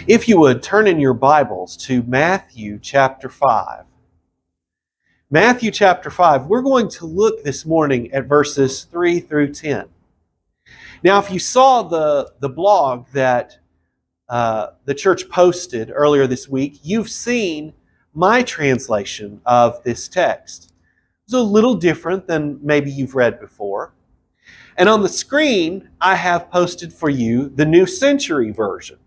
If you would, turn in your Bibles to Matthew chapter 5. Matthew chapter 5, we're going to look this morning at verses 3 through 10. Now, if you saw the blog that the church posted earlier this week, you've seen my translation of this text. It's a little different than maybe you've read before. And on the screen, I have posted for you the New Century Version,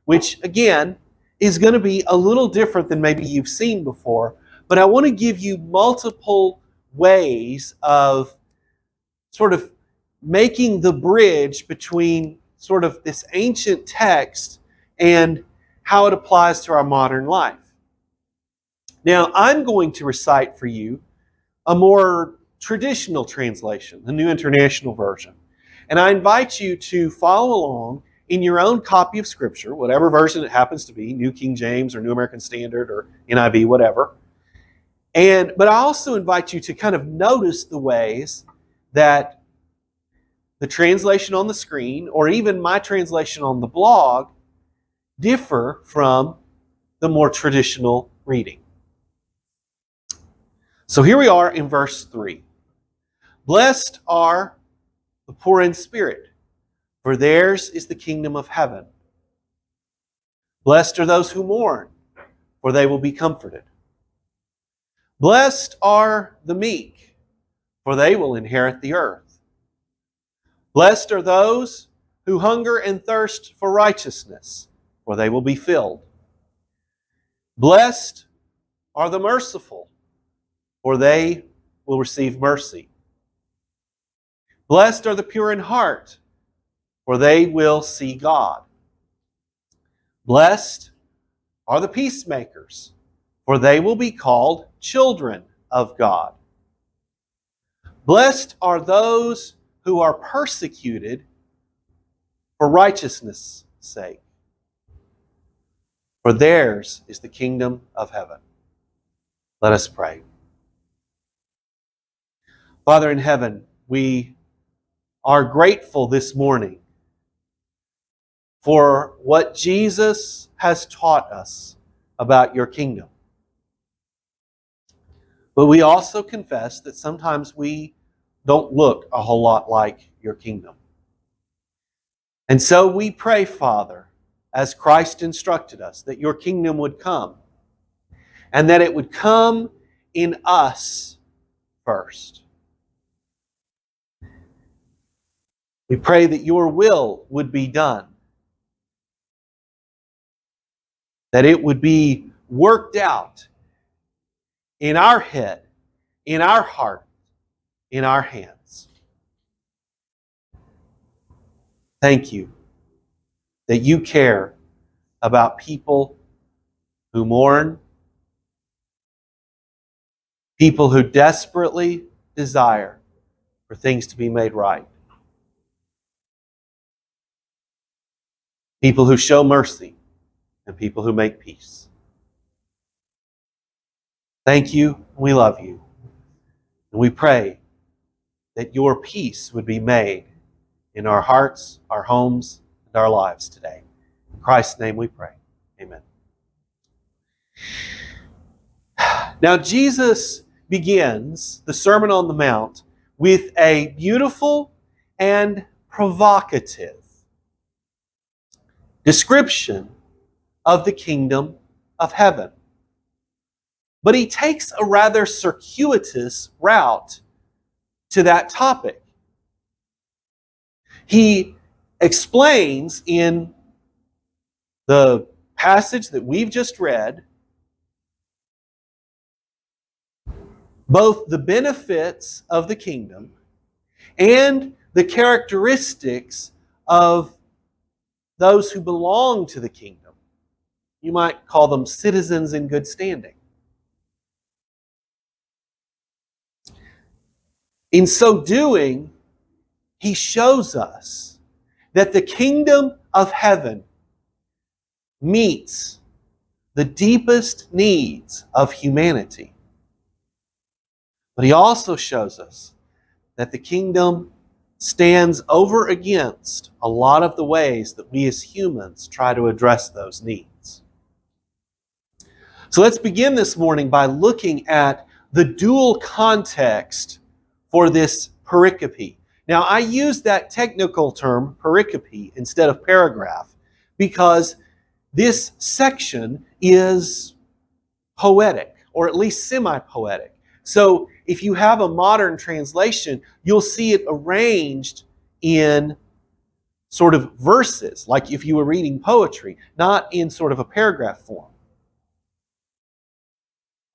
which again is going to be a little different than maybe you've seen before. But I want to give you multiple ways of sort of making the bridge between sort of this ancient text and how it applies to our modern life. Now, I'm going to recite for you a more traditional translation, the New International Version. And I invite you to follow along in your own copy of Scripture, whatever version it happens to be, New King James or New American Standard or NIV, whatever. But I also invite you to kind of notice the ways that the translation on the screen, or even my translation on the blog, differ from the more traditional reading. So here we are in verse 3. Blessed are the poor in spirit, for theirs is the kingdom of heaven. Blessed are those who mourn, for they will be comforted. Blessed are the meek, for they will inherit the earth. Blessed are those who hunger and thirst for righteousness, for they will be filled. Blessed are the merciful, for they will receive mercy. Blessed are the pure in heart, for they will see God. Blessed are the peacemakers, for they will be called children of God. Blessed are those who are persecuted for righteousness' sake, for theirs is the kingdom of heaven. Let us pray. Father in heaven, we are grateful this morning for what Jesus has taught us about your kingdom. But we also confess that sometimes we don't look a whole lot like your kingdom. And so we pray, Father, as Christ instructed us, that your kingdom would come, and that it would come in us first. We pray that your will would be done, that it would be worked out in our head, in our heart, in our hands. Thank you that you care about people who mourn, people who desperately desire for things to be made right, people who show mercy, and people who make peace. Thank you, we love you. And we pray that your peace would be made in our hearts, our homes, and our lives today. In Christ's name we pray. Amen. Now, Jesus begins the Sermon on the Mount with a beautiful and provocative description of the kingdom of heaven. But he takes a rather circuitous route to that topic. He explains in the passage that we've just read both the benefits of the kingdom and the characteristics of those who belong to the kingdom. You might call them citizens in good standing. In so doing, he shows us that the kingdom of heaven meets the deepest needs of humanity. But he also shows us that the kingdom stands over against a lot of the ways that we as humans try to address those needs. So let's begin this morning by looking at the dual context for this pericope. Now, I use that technical term, pericope, instead of paragraph, because this section is poetic, or at least semi-poetic. So if you have a modern translation, you'll see it arranged in sort of verses, like if you were reading poetry, not in sort of a paragraph form.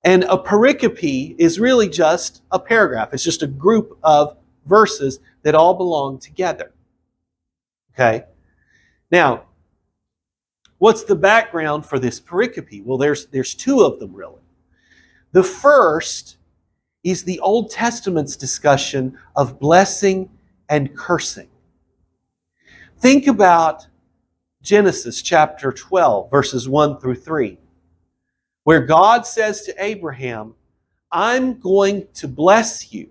And a pericope is really just a paragraph. It's just a group of verses that all belong together. Okay? Now, what's the background for this pericope? Well, there's two of them, really. The first is the Old Testament's discussion of blessing and cursing. Think about Genesis chapter 12, verses 1 through 3, where God says to Abraham, I'm going to bless you.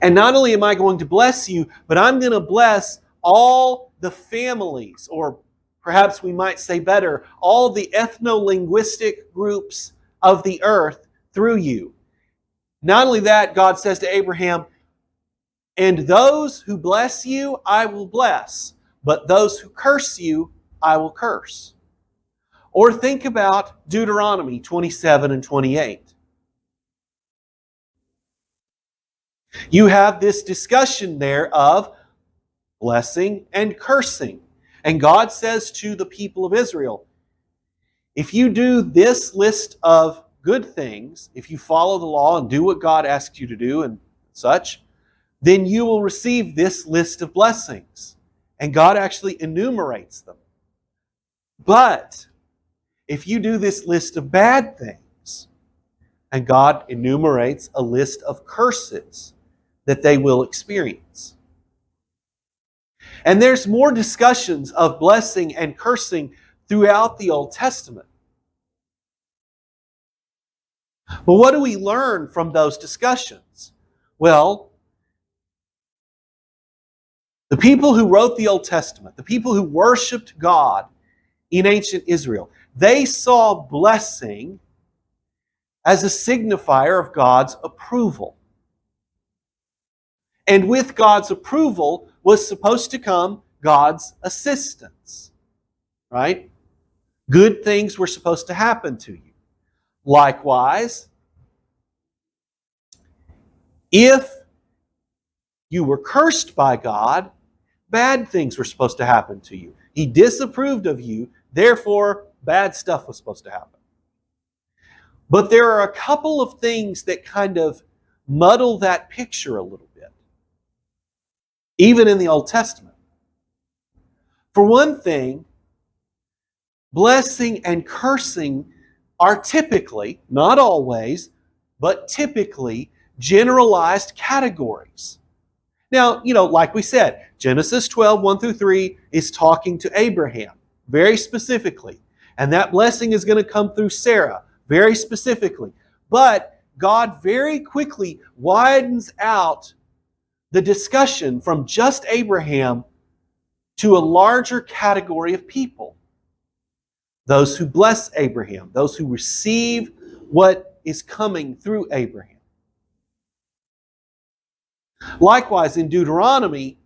And not only am I going to bless you, but I'm going to bless all the families, or perhaps we might say better, all the ethno-linguistic groups of the earth through you. Not only that, God says to Abraham, and those who bless you, I will bless, but those who curse you, I will curse. Or think about Deuteronomy 27 and 28. You have this discussion there of blessing and cursing. And God says to the people of Israel, if you do this list of good things, if you follow the law and do what God asks you to do and such, then you will receive this list of blessings. And God actually enumerates them. But if you do this list of bad things, and God enumerates a list of curses that they will experience. And there's more discussions of blessing and cursing throughout the Old Testament. But what do we learn from those discussions? Well, the people who wrote the Old Testament, the people who worshiped God in ancient Israel, they saw blessing as a signifier of God's approval. And with God's approval was supposed to come God's assistance, right? Good things were supposed to happen to you. Likewise, if you were cursed by God, bad things were supposed to happen to you. He disapproved of you, therefore bad stuff was supposed to happen. But there are a couple of things that kind of muddle that picture a little bit, even in the Old Testament. For one thing, blessing and cursing are typically, not always, but typically generalized categories. Now, like we said, Genesis 12, 1 through 3 is talking to Abraham very specifically. And that blessing is going to come through Sarah very specifically. But God very quickly widens out the discussion from just Abraham to a larger category of people. Those who bless Abraham, those who receive what is coming through Abraham. Likewise, in Deuteronomy,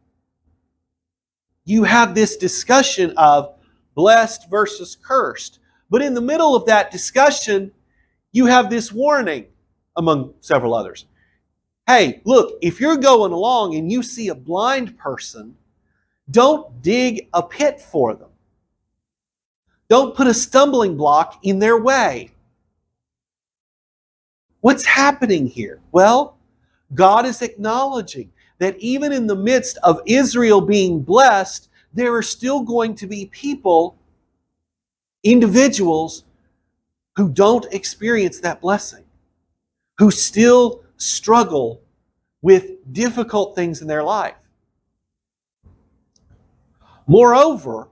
you have this discussion of blessed versus cursed. But in the middle of that discussion, you have this warning, among several others. Hey, look, if you're going along and you see a blind person, don't dig a pit for them. Don't put a stumbling block in their way. What's happening here? Well, God is acknowledging that even in the midst of Israel being blessed, there are still going to be people, individuals, who don't experience that blessing, who still struggle with difficult things in their life. Moreover,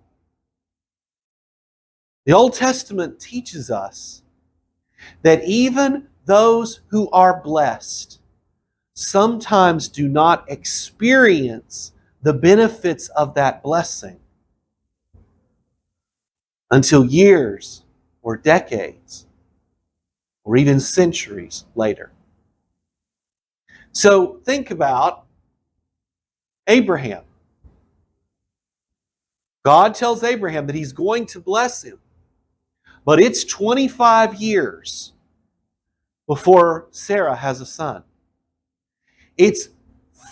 the Old Testament teaches us that even those who are blessed sometimes do not experience the benefits of that blessing until years or decades or even centuries later. So think about Abraham. God tells Abraham that he's going to bless him, but it's 25 years before Sarah has a son. It's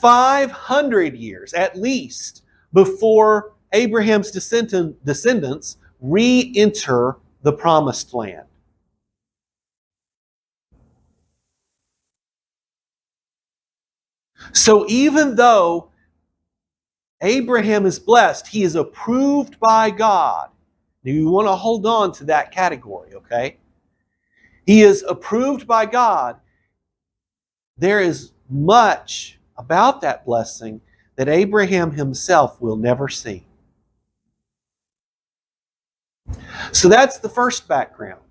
500 years at least before Abraham's descendants re-enter the promised land. So even though Abraham is blessed, he is approved by God. Now you want to hold on to that category, okay? He is approved by God. There is much about that blessing that Abraham himself will never see. So that's the first background.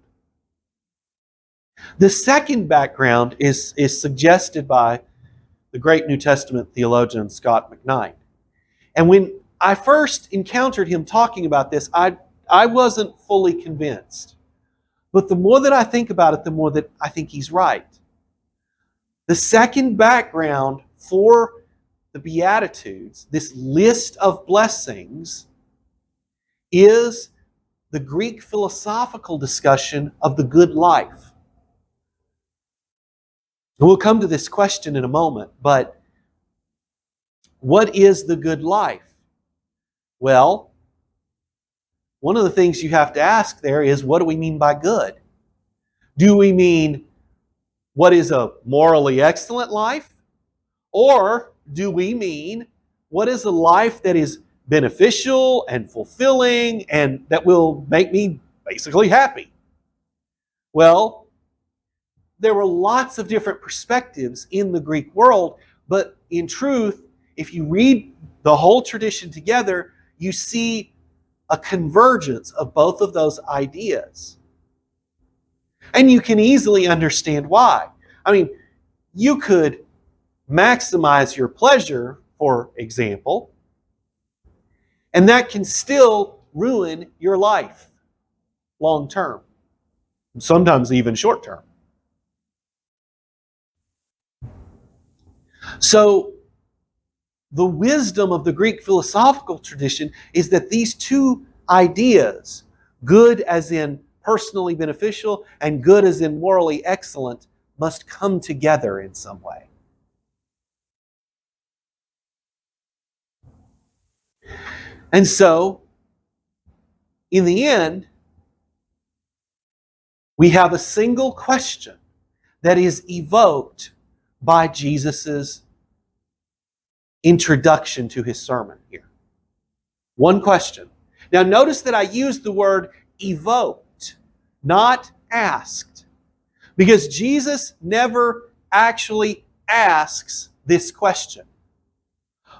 The second background is suggested by the great New Testament theologian Scott McKnight. And when I first encountered him talking about this, I wasn't fully convinced. But the more that I think about it, the more that I think he's right. The second background for the Beatitudes, this list of blessings, is the Greek philosophical discussion of the good life. And we'll come to this question in a moment, but what is the good life? Well, one of the things you have to ask there is, what do we mean by good? Do we mean what is a morally excellent life? Or do we mean what is a life that is beneficial and fulfilling and that will make me basically happy? Well, there were lots of different perspectives in the Greek world, but in truth, if you read the whole tradition together, you see a convergence of both of those ideas. And you can easily understand why. I mean, you could maximize your pleasure, for example, and that can still ruin your life long term, sometimes even short term. So, the wisdom of the Greek philosophical tradition is that these two ideas, good as in personally beneficial and good as in morally excellent, must come together in some way. And so, in the end, we have a single question that is evoked by Jesus' introduction to his sermon here. One question. Now notice that I used the word evoked, not asked, because Jesus never actually asks this question.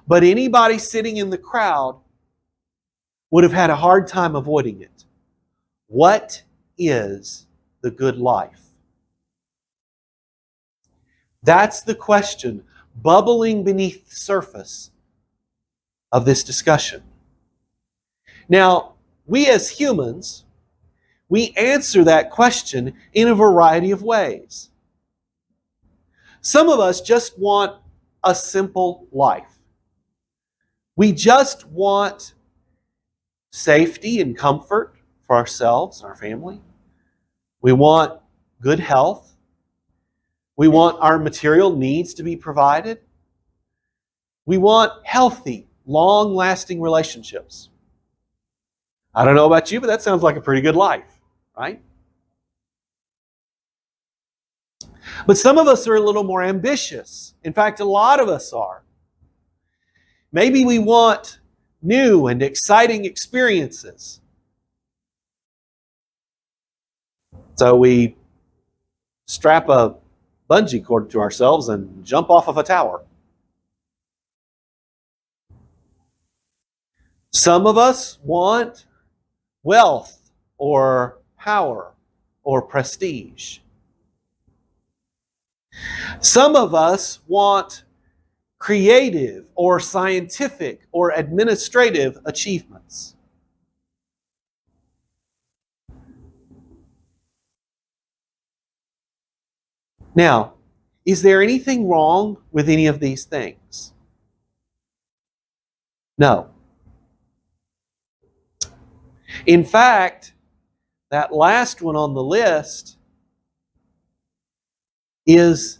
But anybody sitting in the crowd would have had a hard time avoiding it. What is the good life? That's the question bubbling beneath the surface of this discussion. Now, we as humans, we answer that question in a variety of ways. Some of us just want a simple life. We just want safety and comfort for ourselves and our family. We want good health. We want our material needs to be provided. We want healthy, long-lasting relationships. I don't know about you, but that sounds like a pretty good life, right? But some of us are a little more ambitious. In fact, a lot of us are. Maybe we want new and exciting experiences. So we strap a bungee cord to ourselves and jump off of a tower. Some of us want wealth or power or prestige. Some of us want creative or scientific or administrative achievements. Now, is there anything wrong with any of these things? No. In fact, that last one on the list is,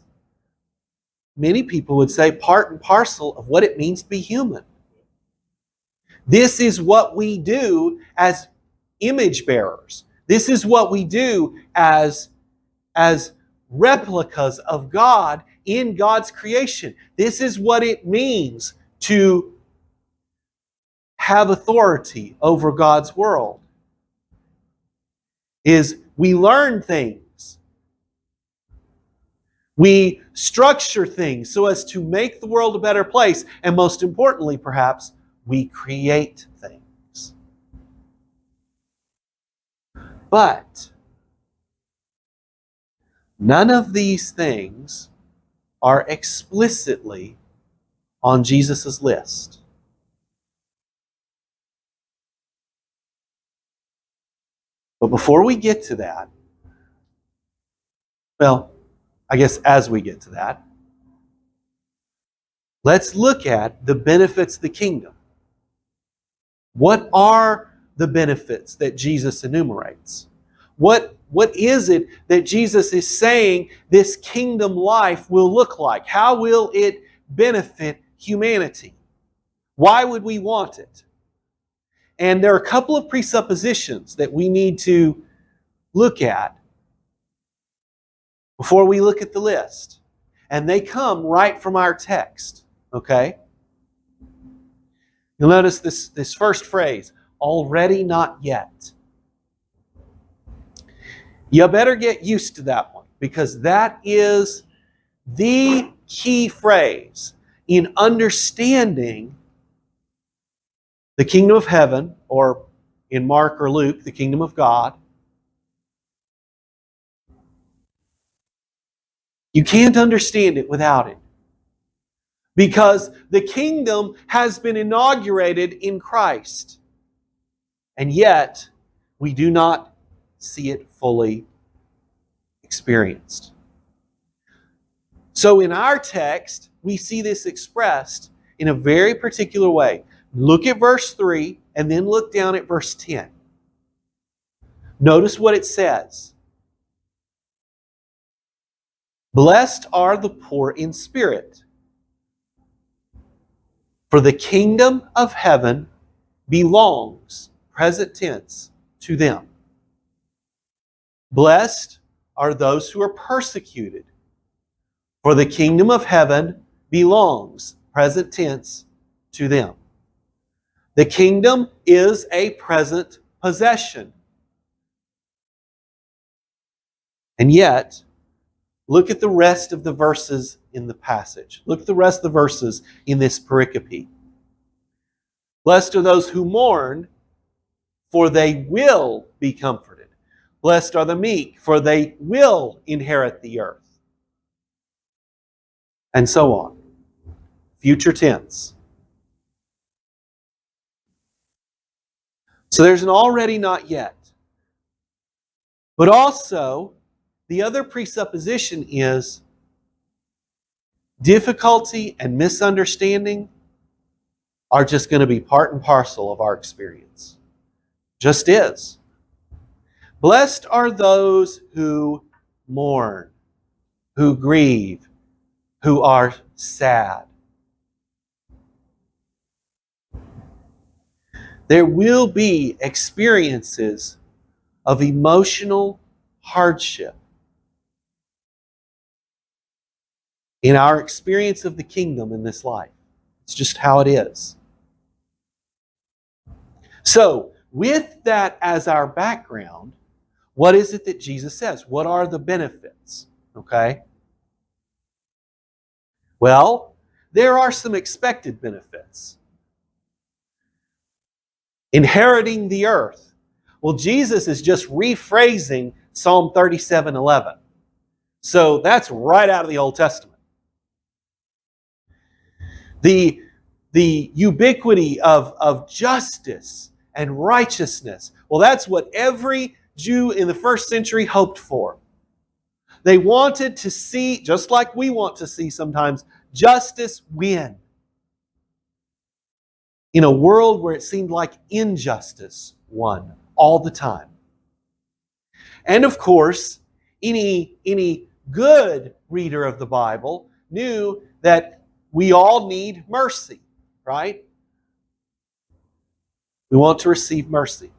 many people would say, part and parcel of what it means to be human. This is what we do as image bearers. This is what we do as replicas of God in God's creation. This is what it means to have authority over God's world. Is we learn things. We structure things so as to make the world a better place. And most importantly, perhaps, we create things. But none of these things are explicitly on Jesus' list. But before we get to that, well, I guess as we get to that, let's look at the benefits of the kingdom. What are the benefits that Jesus enumerates? What is it that Jesus is saying this kingdom life will look like? How will it benefit humanity? Why would we want it? And there are a couple of presuppositions that we need to look at before we look at the list. And they come right from our text, okay? You'll notice this first phrase, already not yet. You better get used to that one, because that is the key phrase in understanding the kingdom of heaven, or in Mark or Luke, the kingdom of God. You can't understand it without it. Because the kingdom has been inaugurated in Christ. And yet, we do not see it fully experienced. So in our text, we see this expressed in a very particular way. Look at verse 3 and then look down at verse 10. Notice what it says. Blessed are the poor in spirit, for the kingdom of heaven belongs, present tense, to them. Blessed are those who are persecuted, for the kingdom of heaven belongs, present tense, to them. The kingdom is a present possession. And yet, look at the rest of the verses in the passage. Look at the rest of the verses in this pericope. Blessed are those who mourn, for they will be comforted. Blessed are the meek, for they will inherit the earth. And so on. Future tense. So there's an already not yet. But also, the other presupposition is difficulty and misunderstanding are just going to be part and parcel of our experience. Just is. Blessed are those who mourn, who grieve, who are sad. There will be experiences of emotional hardship in our experience of the kingdom in this life. It's just how it is. So, with that as our background, what is it that Jesus says? What are the benefits? Okay? Well, there are some expected benefits. Inheriting the earth. Well, Jesus is just rephrasing Psalm 37:11. So that's right out of the Old Testament. The ubiquity of justice and righteousness. Well, that's what every Jew in the first century hoped for. They wanted to see, just like we want to see sometimes, justice win. In a world where it seemed like injustice won all the time. And of course, any good reader of the Bible knew that we all need mercy, right? We want to receive mercy.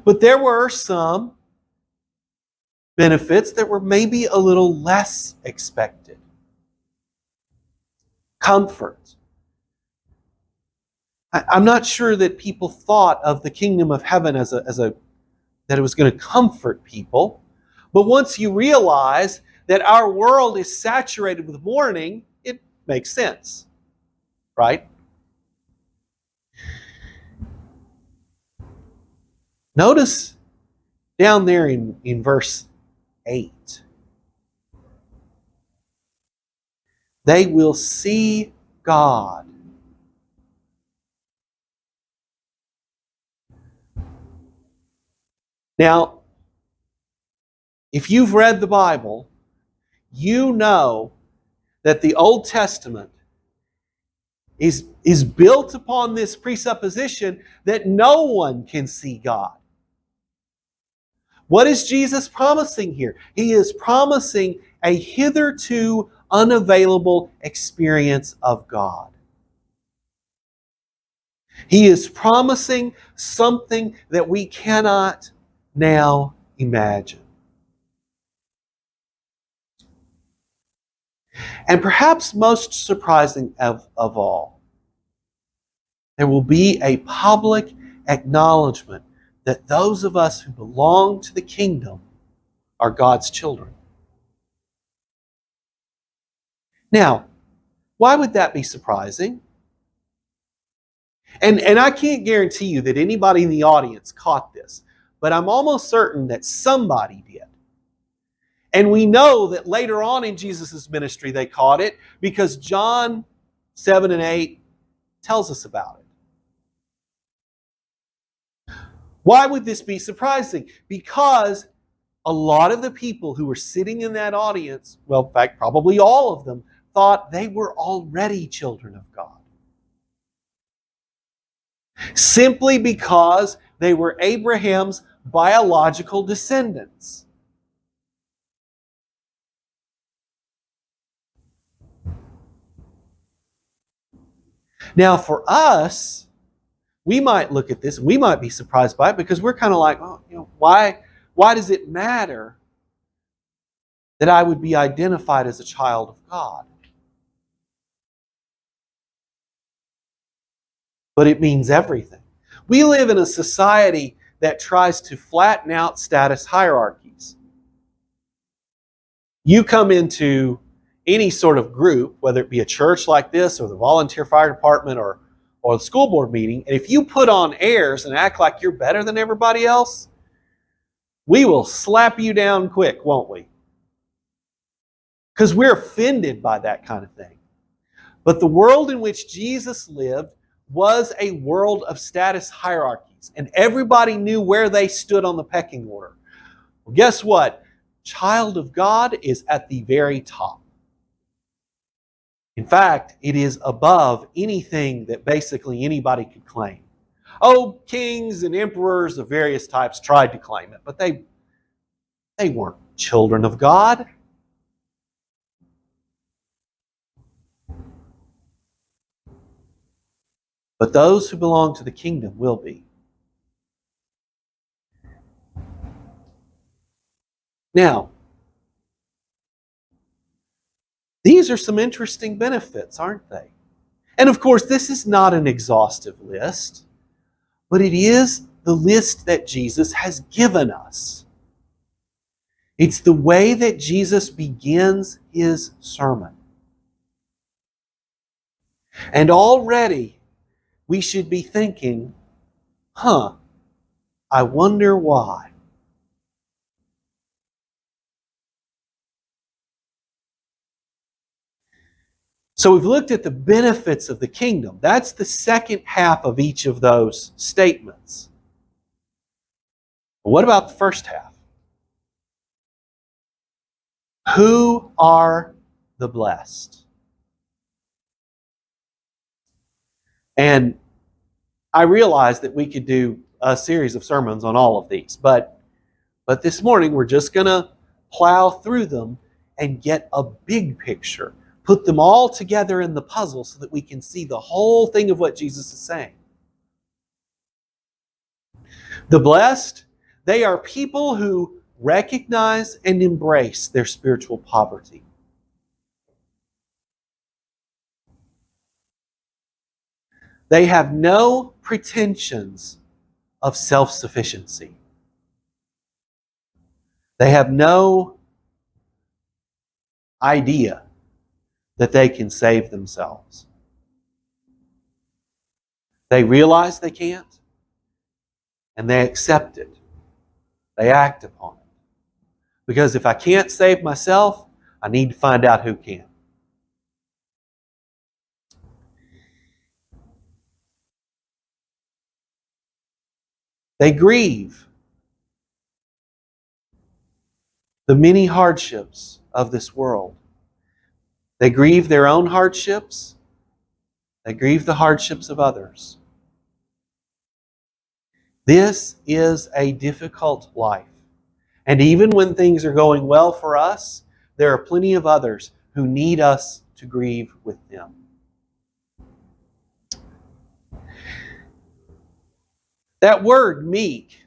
But there were some benefits that were maybe a little less expected. Comfort. I'm not sure that people thought of the kingdom of heaven as that it was going to comfort people. But once you realize that our world is saturated with mourning, it makes sense, right? Notice down there in verse 8, they will see God. Now, if you've read the Bible, you know that the Old Testament is built upon this presupposition that no one can see God. What is Jesus promising here? He is promising a hitherto unavailable experience of God. He is promising something that we cannot now imagine. And perhaps most surprising of all, there will be a public acknowledgement that those of us who belong to the kingdom are God's children. Now, why would that be surprising? And I can't guarantee you that anybody in the audience caught this, but I'm almost certain that somebody did. And we know that later on in Jesus' ministry they caught it because John 7 and 8 tells us about it. Why would this be surprising? Because a lot of the people who were sitting in that audience, well, in fact, probably all of them, thought they were already children of God. Simply because they were Abraham's biological descendants. Now, for us, we might look at this, we might be surprised by it because we're kind of like, oh, why does it matter that I would be identified as a child of God? But it means everything. We live in a society that tries to flatten out status hierarchies. You come into any sort of group, whether it be a church like this or the volunteer fire department or the school board meeting, and if you put on airs and act like you're better than everybody else, we will slap you down quick, won't we? Because we're offended by that kind of thing. But the world in which Jesus lived was a world of status hierarchies, and everybody knew where they stood on the pecking order. Well, guess what? Child of God is at the very top. In fact, it is above anything that basically anybody could claim. Oh, kings and emperors of various types tried to claim it, but they weren't children of God. But those who belong to the kingdom will be. Now, these are some interesting benefits, aren't they? And of course, this is not an exhaustive list, but it is the list that Jesus has given us. It's the way that Jesus begins his sermon. And already we should be thinking, I wonder why. So we've looked at the benefits of the kingdom. That's the second half of each of those statements. But what about the first half? Who are the blessed? And I realize that we could do a series of sermons on all of these, but this morning we're just going to plow through them and get a big picture, put them all together in the puzzle so that we can see the whole thing of what Jesus is saying. The blessed, they are people who recognize and embrace their spiritual poverty. They have no pretensions of self-sufficiency. They have no idea that they can save themselves. They realize they can't, and they accept it. They act upon it. Because if I can't save myself, I need to find out who can. They grieve the many hardships of this world. They grieve their own hardships. They grieve the hardships of others. This is a difficult life. And even when things are going well for us, there are plenty of others who need us to grieve with them. That word meek,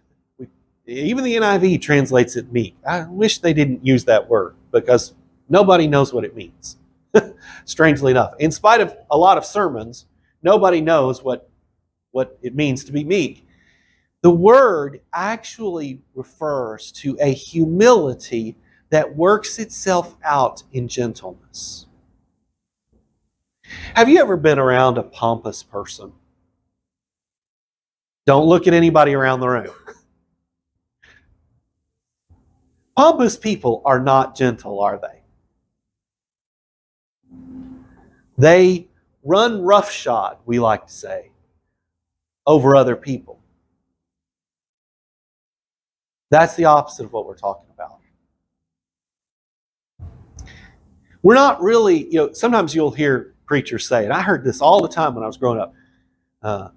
even the NIV translates it meek. I wish they didn't use that word because nobody knows what it means. Strangely enough, in spite of a lot of sermons, nobody knows what it means to be meek. The word actually refers to a humility that works itself out in gentleness. Have you ever been around a pompous person? Don't look at anybody around the room. Pompous people are not gentle, are they? They run roughshod, we like to say, over other people. That's the opposite of what we're talking about. We're not really, sometimes you'll hear preachers say, and I heard this all the time when I was growing up,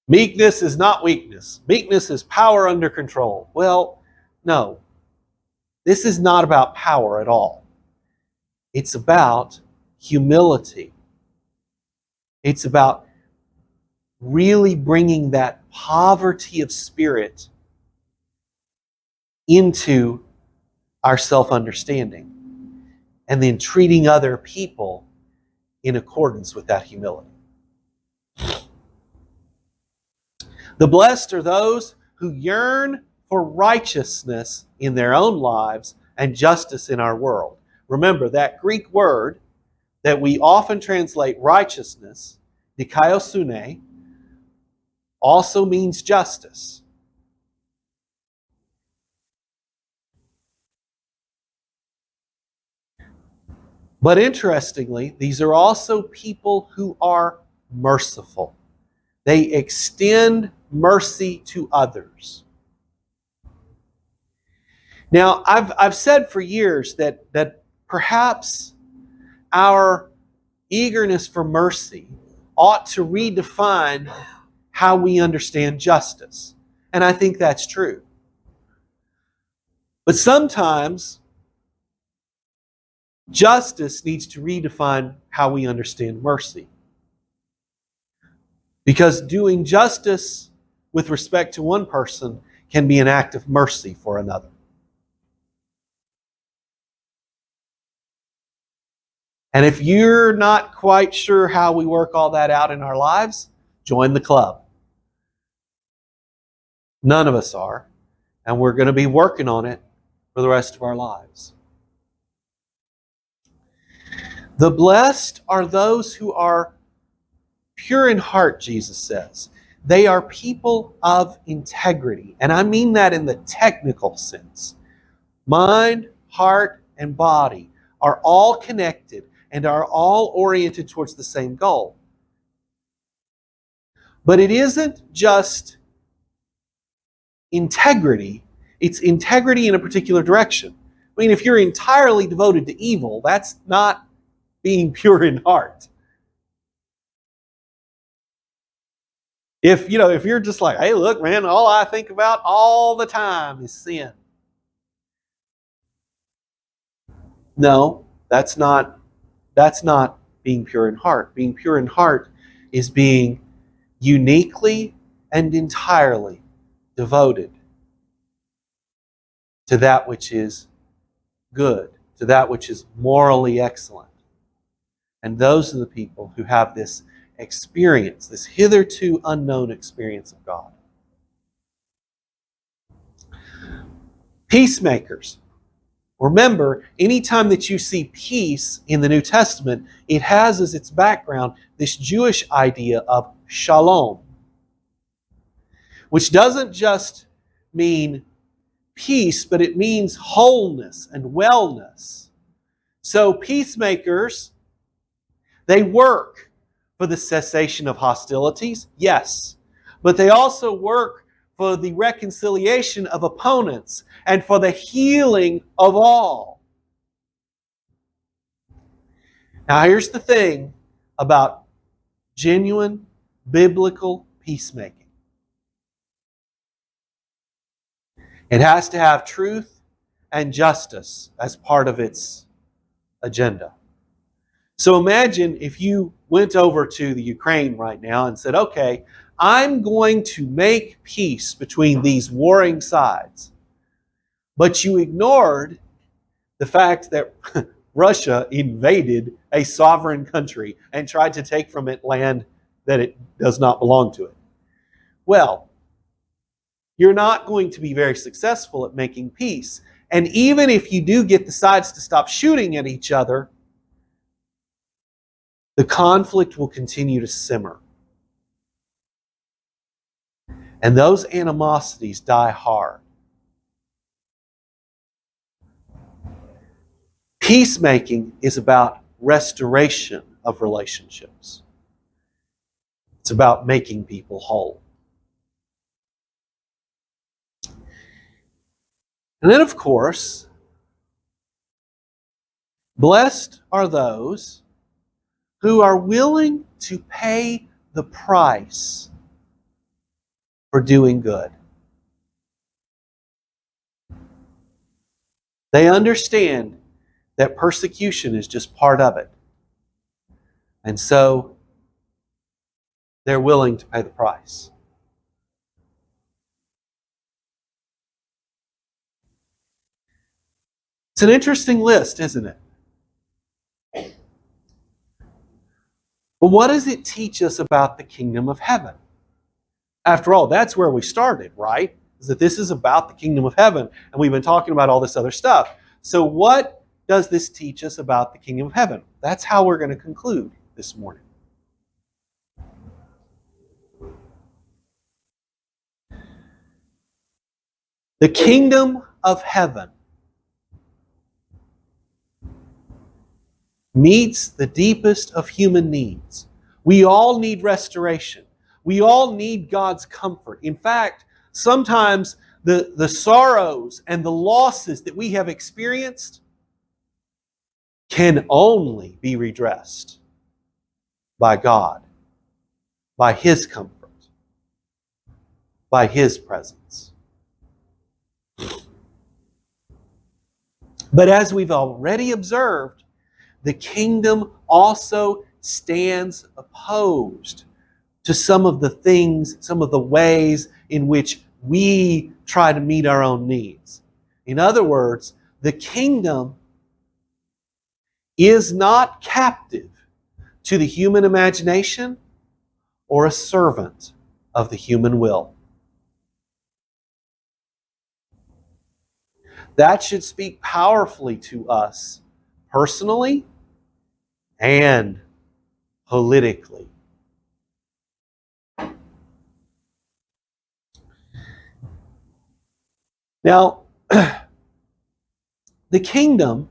meekness is not weakness. Meekness is power under control. Well, no. This is not about power at all. It's about humility. It's about really bringing that poverty of spirit into our self-understanding and then treating other people in accordance with that humility. The blessed are those who yearn for righteousness in their own lives and justice in our world. Remember, that Greek word that we often translate righteousness, dikaiosune, also means justice. But interestingly, these are also people who are merciful. They extend mercy to others. Now, I've said for years that perhaps our eagerness for mercy ought to redefine how we understand justice. And I think that's true. But sometimes justice needs to redefine how we understand mercy. Because doing justice with respect to one person can be an act of mercy for another. And if you're not quite sure how we work all that out in our lives, join the club. None of us are. And we're going to be working on it for the rest of our lives. The blessed are those who are pure in heart, Jesus says. They are people of integrity. And I mean that in the technical sense. Mind, heart, and body are all connected. and are all oriented towards the same goal. But it isn't just integrity, it's integrity in a particular direction. I mean, if you're entirely devoted to evil, that's not being pure in heart. If you're just like, hey, look, man, all I think about all the time is sin. No, that's not being pure in heart. Being pure in heart is being uniquely and entirely devoted to that which is good, to that which is morally excellent. And those are the people who have this experience, this hitherto unknown experience of God. Peacemakers. Remember, anytime that you see peace in the New Testament, it has as its background this Jewish idea of shalom, which doesn't just mean peace, but it means wholeness and wellness. So peacemakers, they work for the cessation of hostilities, yes, but they also work for the reconciliation of opponents and for the healing of all. Now, here's the thing about genuine biblical peacemaking. It has to have truth and justice as part of its agenda. So imagine if you went over to the Ukraine right now and said, okay, I'm going to make peace between these warring sides. But you ignored the fact that Russia invaded a sovereign country and tried to take from it land that it does not belong to it. Well, you're not going to be very successful at making peace. And even if you do get the sides to stop shooting at each other, the conflict will continue to simmer. And those animosities die hard. Peacemaking is about restoration of relationships. It's about making people whole. And then, of course, blessed are those who are willing to pay the price for doing good. They understand that persecution is just part of it. And so they're willing to pay the price. It's an interesting list, isn't it? But what does it teach us about the kingdom of heaven? After all, that's where we started, right? Is that this is about the kingdom of heaven, and we've been talking about all this other stuff. So what does this teach us about the kingdom of heaven? That's how we're going to conclude this morning. The kingdom of heaven meets the deepest of human needs. We all need restoration. We all need God's comfort. In fact, sometimes the sorrows and the losses that we have experienced can only be redressed by God, by His comfort, by His presence. But as we've already observed, the kingdom also stands opposed to some of the things, some of the ways in which we try to meet our own needs. In other words, the kingdom is not captive to the human imagination or a servant of the human will. That should speak powerfully to us personally and politically. Now, the kingdom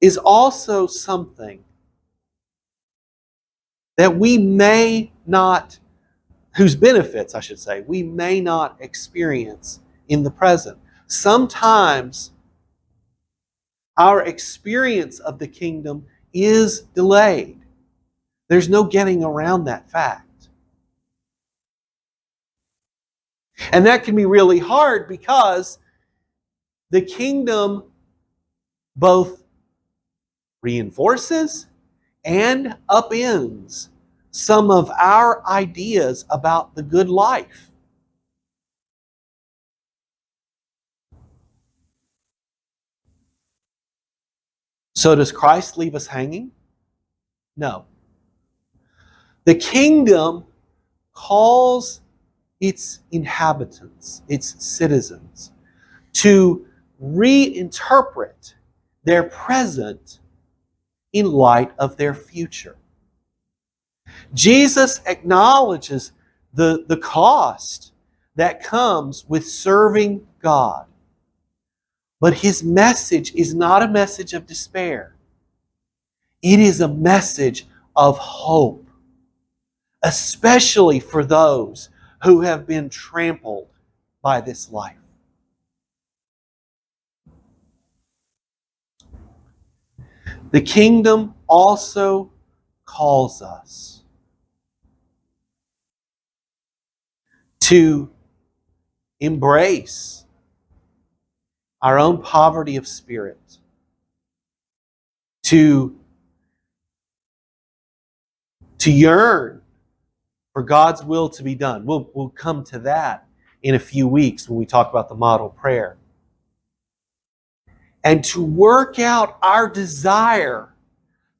is also something that we may not, whose benefits, I should say, we may not experience in the present. Sometimes our experience of the kingdom is delayed. There's no getting around that fact. And that can be really hard because the kingdom both reinforces and upends some of our ideas about the good life. So does Christ leave us hanging? No. The kingdom calls its inhabitants, its citizens, to reinterpret their present in light of their future. Jesus acknowledges the cost that comes with serving God. But his message is not a message of despair. It is a message of hope, especially for those who have been trampled by this life. The kingdom also calls us to embrace our own poverty of spirit, to yearn for God's will to be done. We'll come to that in a few weeks when we talk about the model prayer. And to work out our desire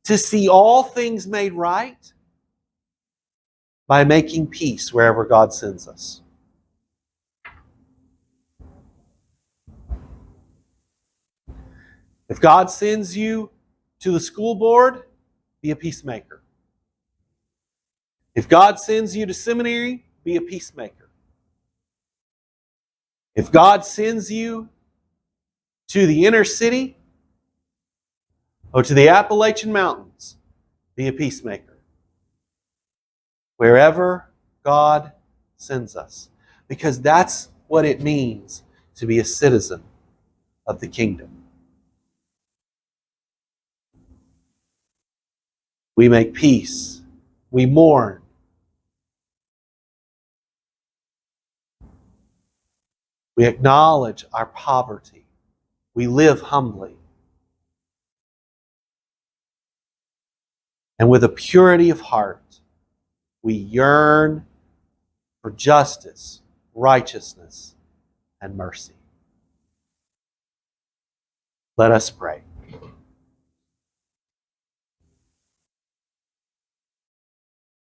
to see all things made right by making peace wherever God sends us. If God sends you to the school board, be a peacemaker. If God sends you to seminary, be a peacemaker. If God sends you to the inner city or to the Appalachian Mountains, be a peacemaker. Wherever God sends us. Because that's what it means to be a citizen of the kingdom. We make peace. We mourn. We acknowledge our poverty. We live humbly. And with a purity of heart, we yearn for justice, righteousness, and mercy. Let us pray.